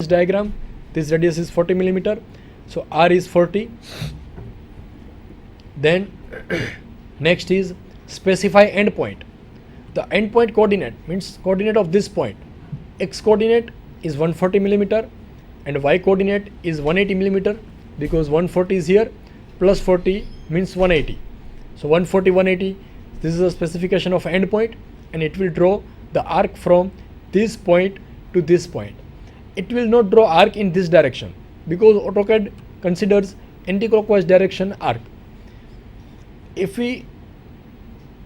diagram, this radius is 40 millimeter, so r is 40. Then next is specify endpoint. The endpoint coordinate means coordinate of this point. X coordinate is 140 millimeter and y coordinate is 180 millimeter, because 140 is here plus 40 means 180. So 140, 180, this is a specification of endpoint, and it will draw the arc from this point to this point. It will not draw arc in this direction because AutoCAD considers anti-clockwise direction arc. If we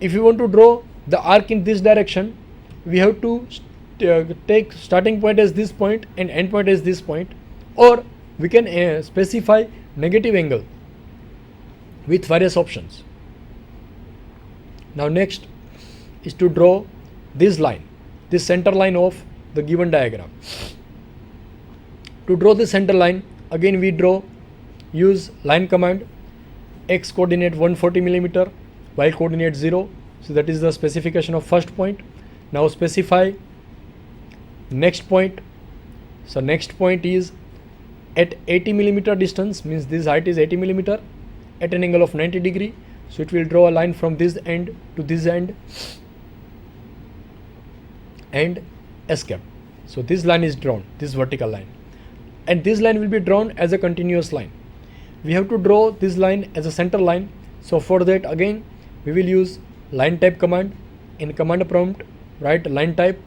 want to draw the arc in this direction, we have to take starting point as this point and end point as this point, or we can specify negative angle with various options. Now next is to draw this line, this center line of the given diagram. To draw the center line, again we use line command. X coordinate 140 millimeter, y coordinate 0, so that is the specification of first point. Now specify next point. So next point is at 80 millimeter distance, means this height is 80 millimeter at an angle of 90 degree. So it will draw a line from this end to this end and escape. So this line is drawn, this vertical line, and this line will be drawn as a continuous line. We have to draw this line as a center line. So for that, again we will use line type command. In command prompt, write line type,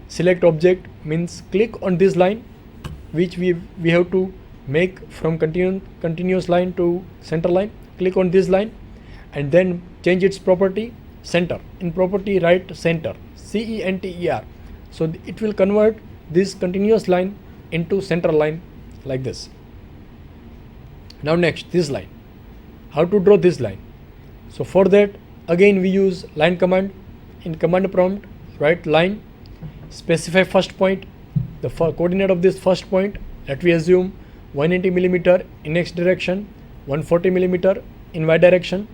select object, means click on this line which we have to make from continuous line to center line. Click on this line and then change its property center. In property write center, CENTER. So it will convert this continuous line into center line like this. Now next, this line. How to draw this line? So for that, again we use line command. In command prompt, write line, specify first point, the coordinate of this first point, let we assume 180 millimeter in x direction, 140 millimeter in y direction.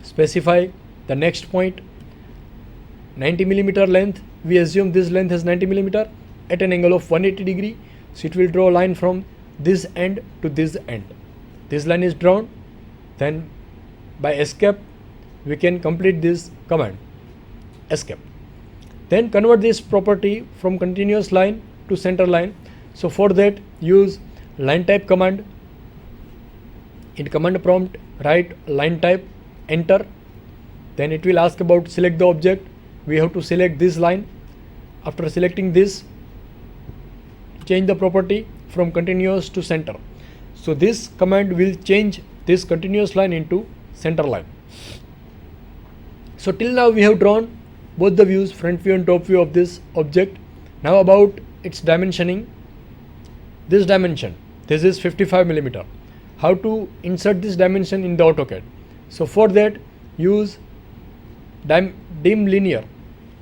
Specify the next point, 90 millimeter length, we assume this length has 90 millimeter at an angle of 180 degree. So it will draw a line from this end to this end. This line is drawn, then by escape we can complete this command, escape. Then convert this property from continuous line to center line. So for that, use line type command. In command prompt, write line type, enter. Then it will ask about select the object. We have to select this line. After selecting this, change the property from continuous to center. So this command will change this continuous line into center line. So till now we have drawn both the views, front view and top view of this object. Now about its dimensioning. This dimension, this is 55 millimeter. How to insert this dimension in the AutoCAD? So for that, use dim linear.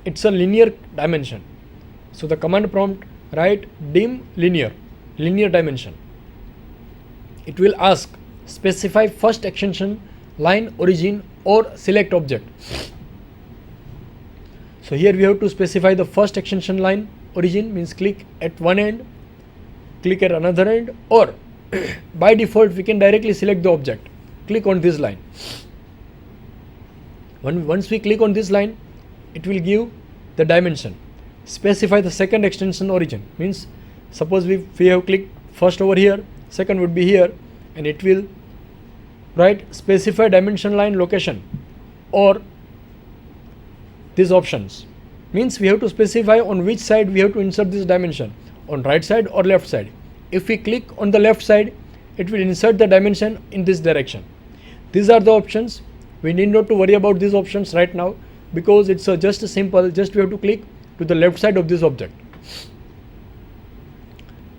It's a linear dimension. So the command prompt, write dim linear dimension. It will ask specify first extension line origin or select object. So here we have to specify the first extension line origin, means click at one end, click at another end, or by default we can directly select the object, click on this line. Once we click on this line, it will give the dimension. Specify the second extension origin, means suppose we have clicked first over here, second would be here, and it will write specify dimension line location or these options. Means we have to specify on which side we have to insert this dimension, on right side or left side. If we click on the left side, it will insert the dimension in this direction. These are the options. We need not to worry about these options right now because it's just simple, just we have to click to the left side of this object.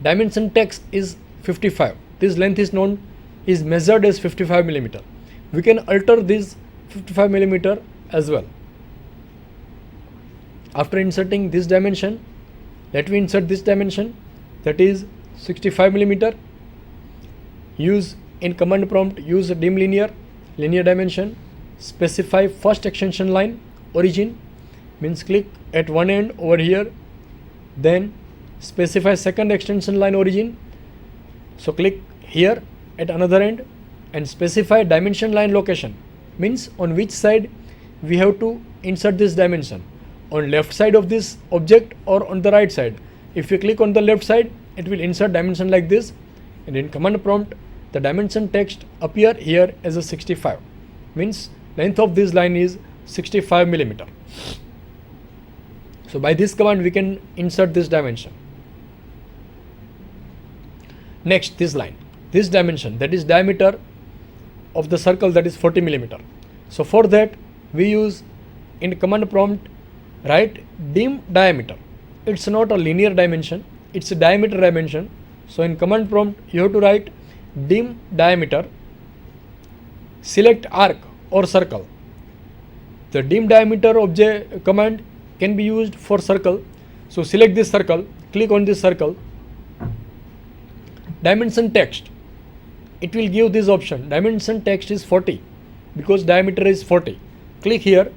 Dimension text is 55. This length is measured as 55 millimeter. We can alter this 55 millimeter as well. After inserting this dimension, let me insert this dimension, that is 65 millimeter. Use in command prompt, use dim linear dimension. Specify first extension line origin, means click at one end over here, then specify second extension line origin. So click here at another end and specify dimension line location, means on which side we have to insert this dimension, on left side of this object or on the right side. If you click on the left side, it will insert dimension like this, and in command prompt the dimension text appear here as a 65, means length of this line is 65 millimeter. So by this command we can insert this dimension. Next, this line, this dimension, that is diameter of the circle, that is 40 millimeter. So for that we use in command prompt write dim diameter. It's not a linear dimension, it's a diameter dimension. So in command prompt you have to write dim diameter, select arc or circle. The dim diameter object command can be used for circle. So select this circle, click on this circle, dimension text, it will give this option, dimension text is 40 because diameter is 40. Click here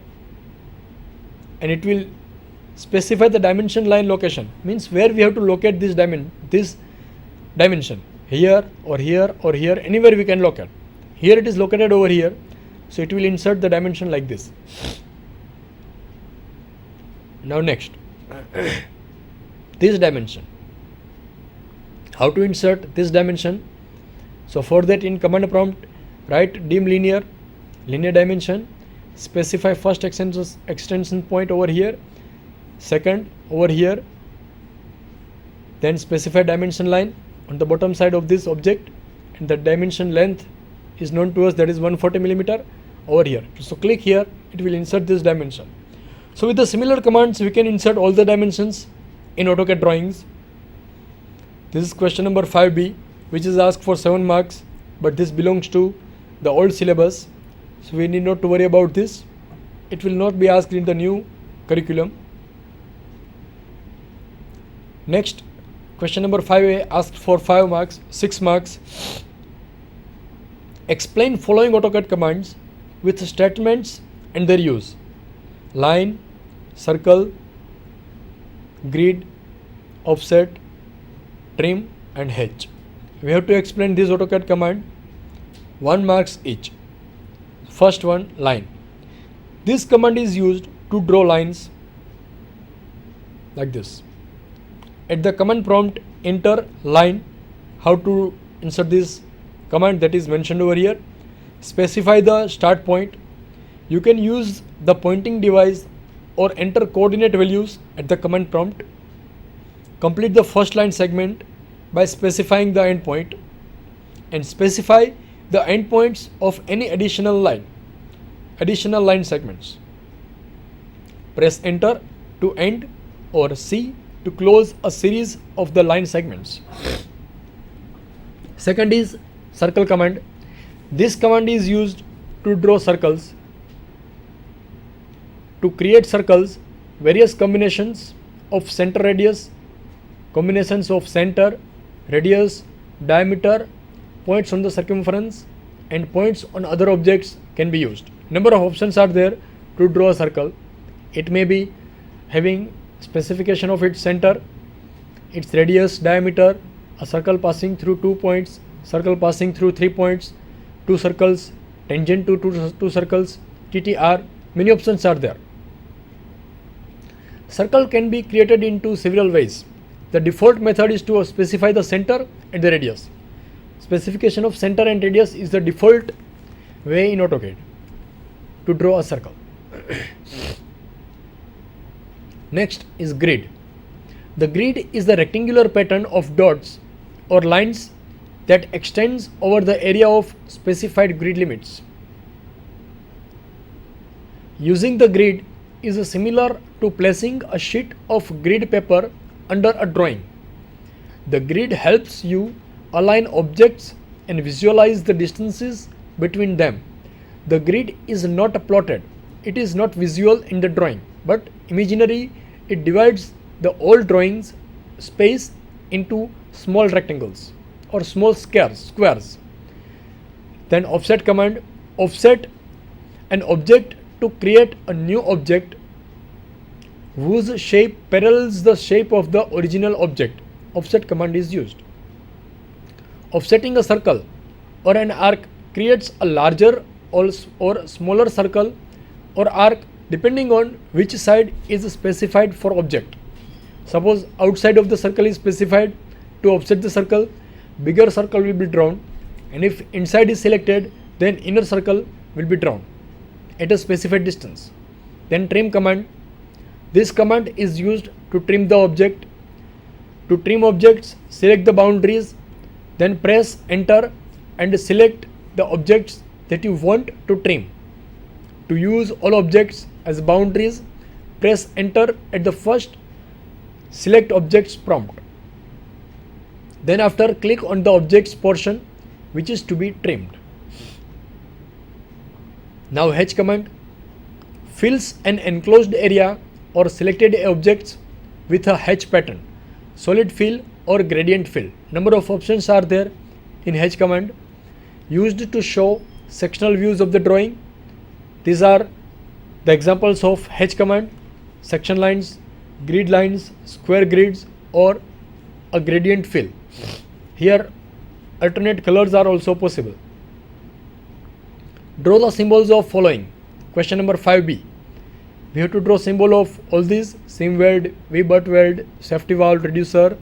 and it will specify the dimension line location, means where we have to locate this dimension, here or here or here, anywhere we can locate. Here it is located over here, so it will insert the dimension like this. Now next, this dimension, how to insert this dimension? So for that in command prompt write dim linear dimension, specify first extension point over here, second over here, then specify dimension line on the bottom side of this object, and the dimension length is known to us, that is 140 millimeter over here. So click here, it will insert this dimension. So with the similar commands we can insert all the dimensions in AutoCAD drawings. This is question number 5B, which is asked for 7 marks, but this belongs to the old syllabus, so we need not to worry about this. It will not be asked in the new curriculum. Next, question number 5A asked for 5 marks, 6 marks. Explain following AutoCAD commands with statements and their use. Line, circle, grid, offset, trim and hedge. We have to explain this AutoCAD command, 1 marks each. First one, line. This command is used to draw lines like this. At the command prompt enter line. How to insert this command, that is mentioned over here. Specify the start point. You can use the pointing device or enter coordinate values at the command prompt. Complete the first line segment by specifying the endpoint, and specify the endpoints of any additional line segments. Press enter to end or C to close a series of the line segments. Second is circle command. This command is used to draw circles. To create circles, various combinations of center radius, combinations of center, radius, diameter, points on the circumference and points on other objects can be used. Number of options are there to draw a circle. It may be having specification of its center, its radius, diameter, a circle passing through 2 points, circle passing through 3 points, 2 circles, tangent to two circles, TTR, many options are there. Circle can be created into several ways. The default method is to specify the center and the radius. Specification of center and radius is the default way in AutoCAD to draw a circle. Next is grid. The grid is the rectangular pattern of dots or lines that extends over the area of specified grid limits. Using the grid is similar to placing a sheet of grid paper under a drawing. The grid helps you align objects and visualize the distances between them. The grid is not plotted, it is not visual in the drawing, but imaginary. It divides the whole drawing's space into small rectangles or small squares. Then offset command, offset an object to create a new object. whose shape parallels the shape of the original object. Offset command is used. Offsetting a circle or an arc creates a larger or smaller circle or arc depending on which side is specified for object. Suppose outside of the circle is specified to offset the circle, bigger circle will be drawn, and if inside is selected, then inner circle will be drawn at a specified distance. Then trim command. This command is used to trim the object. To trim objects, select the boundaries, then press enter and select the objects that you want to trim. To use all objects as boundaries, press enter at the first select objects prompt. Then after, click on the objects portion which is to be trimmed. Now H command fills an enclosed area or selected objects with a H pattern, solid fill or gradient fill. Number of options are there in H command. Used to show sectional views of the drawing. These are the examples of H command: section lines, grid lines, square grids, or a gradient fill. Here alternate colors are also possible. Draw the symbols of following. Question number 5b. We have to draw symbol of all these: seam weld, V-butt weld, safety valve, reducer,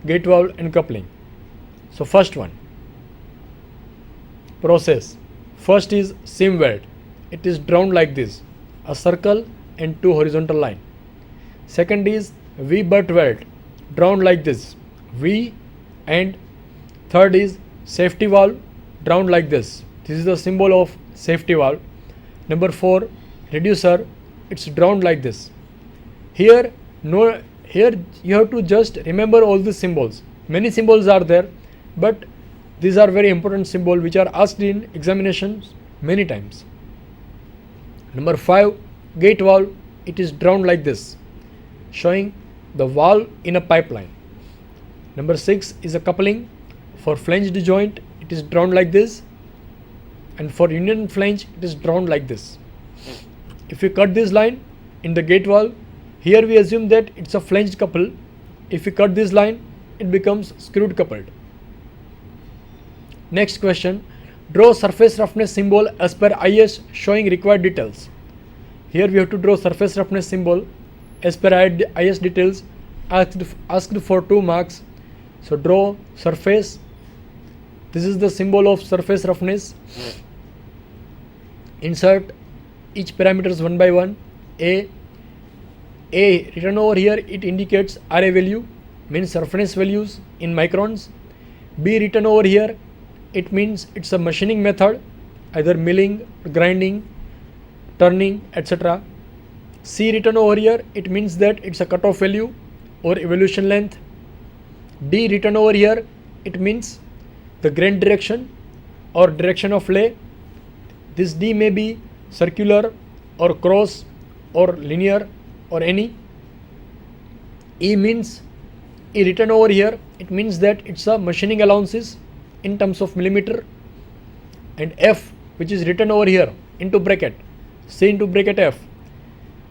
gate valve and coupling. So first one, process. First is seam weld. It is drawn like this, a circle and two horizontal line. Second is V-butt weld, drawn like this, V, and third is safety valve, drawn like this. This is the symbol of safety valve. Number 4, reducer, it's drawn like this. Here you have to just remember all these symbols. Many symbols are there, but these are very important symbols which are asked in examinations many times. Number 5, gate valve, it is drawn like this, showing the valve in a pipeline. Number 6 is a coupling. For flanged joint, it is drawn like this, and for union flange, it is drawn like this. If we cut this line in the gate valve, here we assume that it's a flanged couple. If we cut this line, it becomes screwed coupled. Next question, draw surface roughness symbol as per IS showing required details. Here we have to draw surface roughness symbol as per IS details asked for 2 marks. So draw surface. This is the symbol of surface roughness. Insert each parameters one by one. A written over here, it indicates RA value, means roughness values in microns. B written over here, it means it's a machining method, either milling, grinding, turning, etc. C written over here, it means that it's a cutoff value or evolution length. D written over here, it means the grain direction or direction of lay. This D may be circular or cross or linear or any. E written over here, it means that it's a machining allowances in terms of millimeter. And F, which is written over here into bracket, C into bracket F,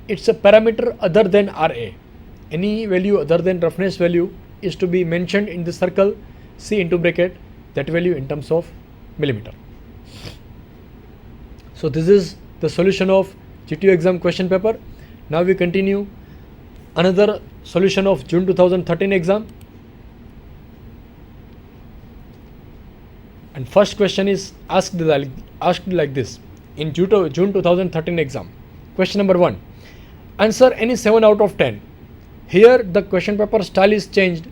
it's a parameter other than RA. Any value other than roughness value is to be mentioned in the circle, C into bracket, that value in terms of millimeter. So this is the solution of GTU exam question paper. Now we continue another solution of June 2013 exam. And first question is asked like this in June 2013 exam. Question number 1. Answer any 7 out of 10. Here the question paper style is changed.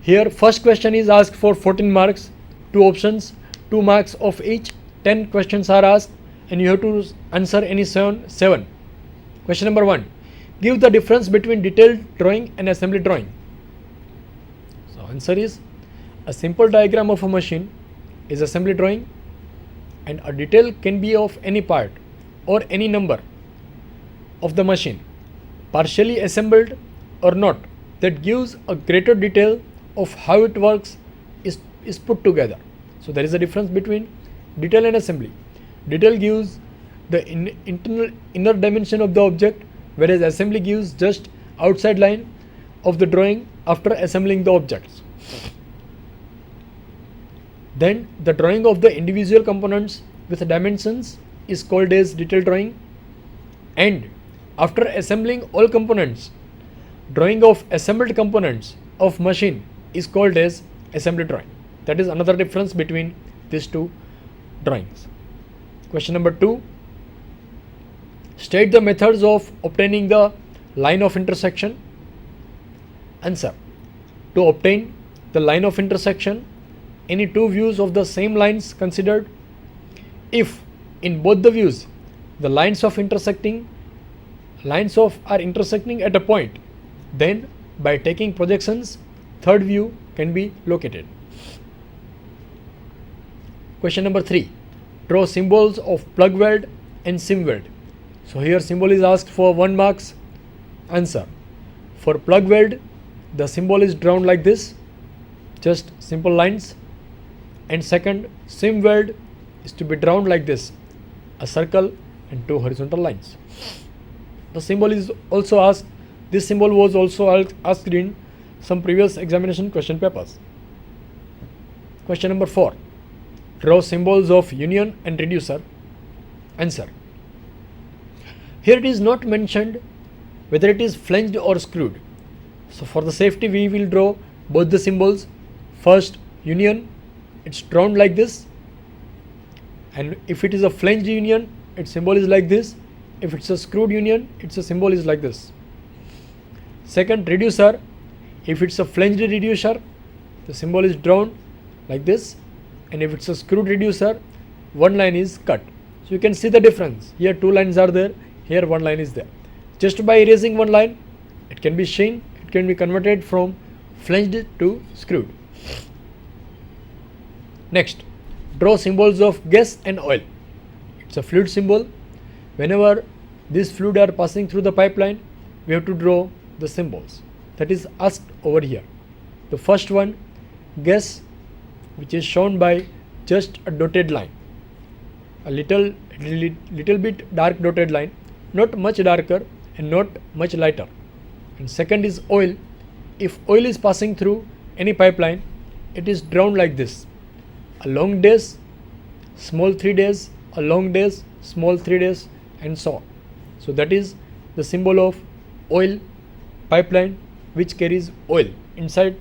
Here first question is asked for 14 marks, 2 options, 2 marks of each, 10 questions are asked and you have to answer any 7. Question number 1. Give the difference between detailed drawing and assembly drawing. So answer is, a simple diagram of a machine is assembly drawing, and a detail can be of any part or any number of the machine, partially assembled or not, that gives a greater detail of how it works is put together. So there is a difference between detail and assembly. Detail gives the inner dimension of the object, whereas assembly gives just outside line of the drawing after assembling the objects. Then the drawing of the individual components with dimensions is called as detailed drawing, and after assembling all components, drawing of assembled components of machine is called as assembly drawing. That is another difference between these two drawings. Question number 2. State the methods of obtaining the line of intersection. Answer. To obtain the line of intersection, any two views of the same lines considered. If in both the views the lines are intersecting at a point, then by taking projections, third view can be located. Question number 3. Draw symbols of plug weld and sim weld. So here symbol is asked for 1 marks. Answer. For plug weld, the symbol is drawn like this, just simple lines. And second, sim weld is to be drawn like this, a circle and 2 horizontal lines. The symbol is also asked, this symbol was also asked in some previous examination question papers. Question number 4. Draw symbols of union and reducer. Answer. Here it is not mentioned whether it is flanged or screwed. So for the safety we will draw both the symbols. First, union, it's drawn like this, and if it is a flanged union, its symbol is like this. If it's a screwed union, its symbol is like this. Second, reducer, if it's a flanged reducer, the symbol is drawn like this, and if it's a screwed reducer, one line is cut. So you can see the difference. Here 2 lines are there, here 1 line is there. Just by erasing 1 line, it can be seen, it can be converted from flanged to screwed. Next, draw symbols of gas and oil. It's a fluid symbol. Whenever these fluid are passing through the pipeline, we have to draw the symbols. That is asked over here. The first one, gas, which is shown by just a dotted line, a little bit dark dotted line, not much darker and not much lighter. And second is oil. If oil is passing through any pipeline, it is drawn like this, a long dash, small 3 days, a long dash, small 3 days, and so on. So that is the symbol of oil pipeline which carries oil inside